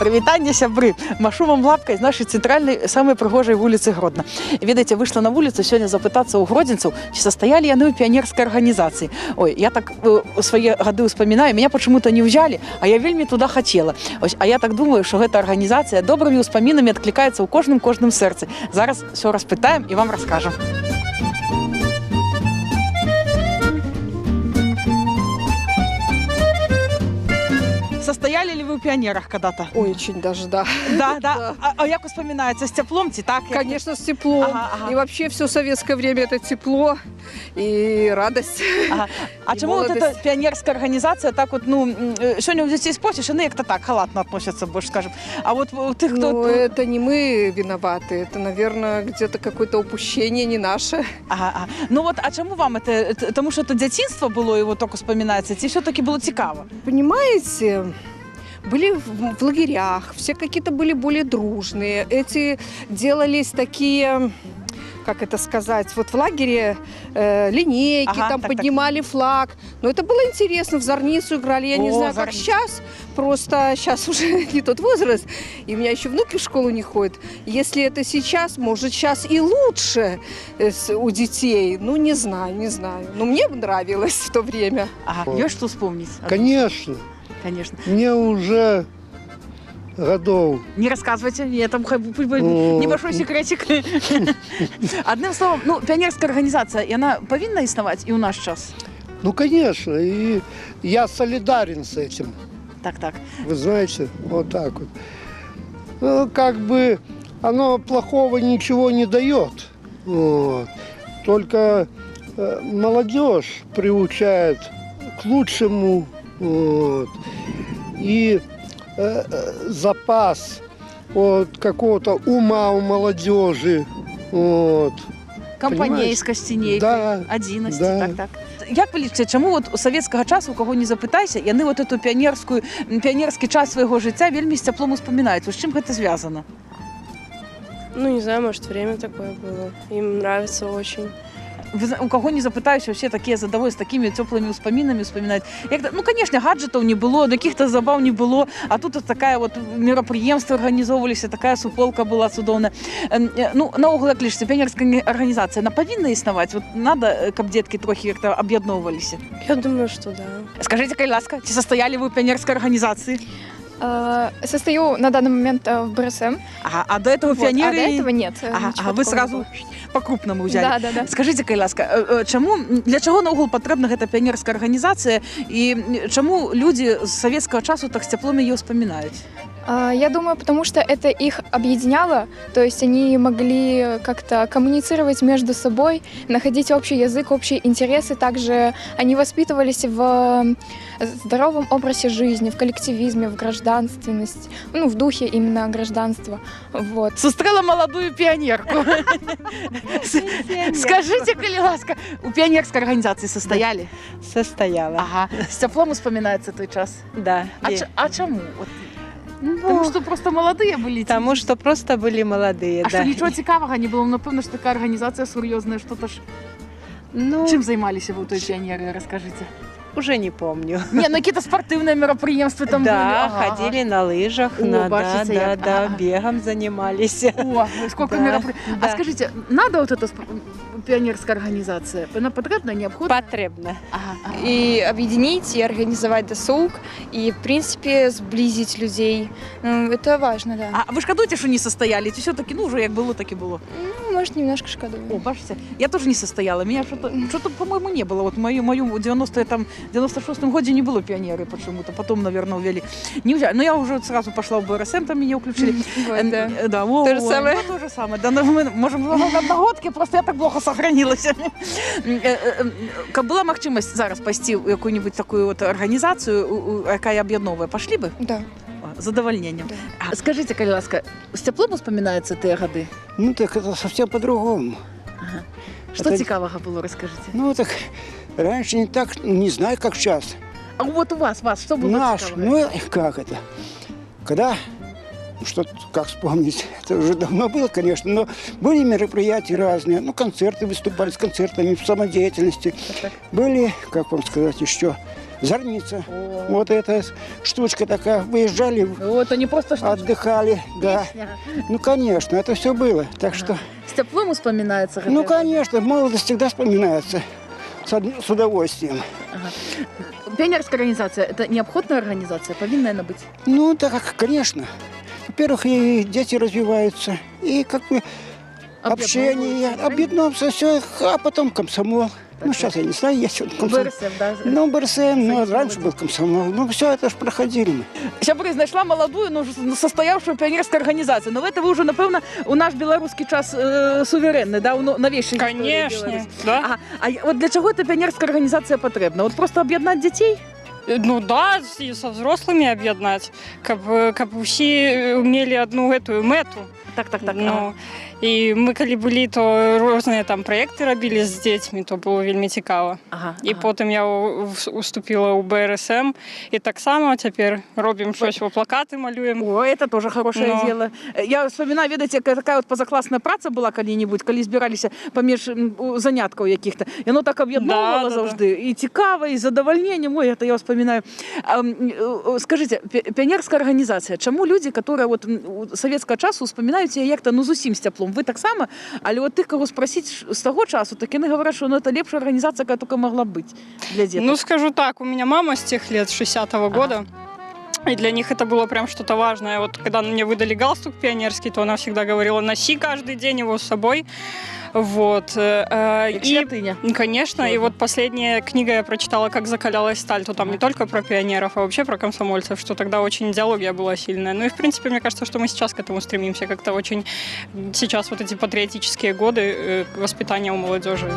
Привітання, сябры. Машу вам лапкой з нашей центральной, самой прыгожай вулицы Гродно. Ведаеце, вышла на вулицу сегодня запытаться у гродзенцаў, ці состояли яны ў пионерской организации. Ой, я так свои годы успоминаю, меня почему-то не взяли, а я вельмі туда хотела. Ось, а я так думаю, что эта организация добрыми успоминами откликается у кожным сердце. Зараз все распытаем и вам расскажем. Состояли ли вы в пионерах когда-то? Очень даже, да. Да, да. А як вспоминается? С теплом, так? Конечно, с теплом. Ага. И вообще все советское время это тепло и радость. Ага. А и чому вот молодость. эта пионерская организация так вот, ну, сегодня у детей спросишь, они как-то так халатно относятся, больше скажем. А вот у тех, кто... Ну, это не мы виноваты, это, наверное, где-то какое-то упущение, не наше. Ага. Ну вот, а чому вам это? Тому що це дитинство було і вот тільки вспоминається, чи все-таки було цікаво? Понимаете, были в лагерях, все какие-то были более дружные. Эти делались такие, как это сказать, вот в лагере линейки, Ага, там так. поднимали флаг. Но это было интересно, в зорницу играли. Я не знаю, как зорницу. сейчас, просто сейчас уже не тот возраст. И у меня еще внуки в школу не ходят. Если это сейчас, может, сейчас и лучше у детей. Ну, не знаю. Но мне нравилось в то время. Ага, є що вспомнити? Конечно. Конечно. Мне уже годов. Не рассказывайте, я там пусть будет О. небольшой секретик. Одним словом, ну, пионерская организация, и она повинна існувати і у наш час? Ну, конечно. И я солидарен с этим. Так. Вы знаете, вот так вот. Ну, как бы оно плохого ничего не дает. Вот. Только молодежь приучает к лучшему. Вот. И запас от какого-то ума у молодежи. Вот. Компанейскості ніякої, Да, одинності, да. так. Як ви лічите, чому от у совєтського часу, кого не запитайся, яны вот эту піонерський час свого життя вельми з теплом успоминають? З чим це зв'язано? Ну, не знаю, может, время такое было. Им нравится очень. У кого не запитаюсь, вообще такие задоволення, з такими теплими успоминами вспоминають. Ну, конечно, гаджетів не було, яких-то забав не було, а тут така от мероприємства організовувалися, така суполка була судовна. Ну, наогул, як лишиться, піонерська організація, вона повинна існувати? От надо, щоб дітки трохи як-то об'єднувалися? Я думаю, что да. Скажите, будь ласка, чи состояли вы в пионерской организации? Состою на данный момент в БРСМ. Ага, а до этого Вот, пионеры... а до этого нет. Ага, ничего вы такого сразу не было. по-крупному взяли. Да. Скажите, будь ласка, для чого наогул потрібна эта пионерская организация и чому люди з советского часу так с теплом ее вспоминают? Я думаю, потому что это их объединяло, то есть они могли как-то коммуницировать между собой, находить общий язык, общие интересы. Также они воспитывались в здоровом образе жизни, в коллективизме, в гражданственности, ну, в духе именно гражданства. Вот. Сустрела молодую пионерку. Скажите, будь ласка, у пионерской организации состояли? Состояла. Ага. С теплом вспоминается той час? Да. А чему? Вот. Ну, Тому що просто молодые были. потому что просто были молодые, А да. що нічого цікавого не було? Напевно, що така організація серйозна, що-то ж. Ну, Чим займалися ви у той піонери, розкажіть? уже не помню. Ні, ну якісь спортивні мероприємства там були. Да, Ага. ходили на лыжах, О, да, бачите, як. да, Ага. бегом занимались. О, сколько Да, мероприятий. А да. скажите, надо вот эта пионерская организация? Она потребна, необходима? Потребно. Ага. И объединить, и организовать досуг, и, в принципе, сблизить людей. Ну, это важно, да. А ви шкодуєте, що не состояли? Чи все-таки, ну, вже як було, так і було? Ну, может, немножко шкодую. О, бачите, я тоже не состояла. Меня что-то, по-моему, не было. Вот в моем 96-м году не было пионеры почему-то. Потом, наверное, увели. Не взяли. Но я уже сразу пошла в БРСМ, там меня включили. Вот, да. Да, То же самое? То же самое. Да, ну, мы можем в одногодки, просто я так плохо сохранилась. Була можливість зараз пойти в яку-нибудь таку от організацію, яка об'єдновує, пошли би? Да. З задовольненням. Да. Скажіть, будь ласка, з теплом вспоминаються ті годи? Ну, так это совсем по-другому. Ага. Що Это- цікавого було, розкажіть? Ну, так раньше не так, не знаю, как сейчас. А от у вас, що було Наш, цікавого? ну, как это? Когда, ну, что, как вспомнить, это уже давно было, конечно, но были мероприятия разные, ну, концерты выступали с концертами, в самодеятельности. Так. Были, как вам сказать, еще Зорница. Вот эта штучка такая. Выезжали, Вот они просто отдыхали. Да. Ну, конечно, это все было. Так что, С теплом вспоминается. ну, конечно, молодость всегда вспоминается с удовольствием. Пионерская организация – это необходная организация, повинна она быть? Ну, так, конечно. Во-первых, и дети развиваются, и как бы общение, объединимся, все, а потом комсомол. Ну, сейчас я не знаю, есть вот комсомол. БРСМ, да? Ну, БРСМ, ну, раньше был комсомол. Ну, все это ж проходили мы. Сейчас знайшла молодую, ну, состоявшую пионерскую организацию. Но это вы уже, напевно, у наш білоруський час суверенний, да? Новейший. Конечно, да. Ага. А от для чого ця пионерская организация потрібна? От просто об'єднати дітей? Ну да, и со взрослыми объединять, как все умели одну эту мету. Так. Ну, і ми, коли були, то різні там проекти робили з дітьми, то було вельми цікаво. І потім я уступила у БРСМ, і так само тепер робимо щось, плакати малюємо. О, это тоже хорошее дело. Я вспоминаю, видите, такая вот позаклассная праца была коли-нибудь, коли збиралися поміж занятків яких-то. І воно так об'єднувало завжди. І цікаво, і з задовольненням. Ой, это я вспоминаю. Скажите, пионерская организация, чому люди, які от совєтського часу вспоминають її як-то, ну, з усім з теплом? Ви так само, але от тих, кого спросити з того часу, так вони говорять, що це ліпша організація, яка тільки могла бути для дітей. Ну, скажу так, у меня мама с тех лет, 60-го года, и для них это было прям что-то важное. Вот когда мне выдали галстук пионерский, то она всегда говорила, носи каждый день его с собой. Вот. И, конечно, и вот последняя книга я прочитала «Как закалялась сталь», то там не только про пионеров, а вообще про комсомольцев, что тогда очень идеология была сильная. Ну и, в принципе, мне кажется, что мы сейчас к этому стремимся, как-то очень сейчас вот эти патриотические годы воспитания у молодежи.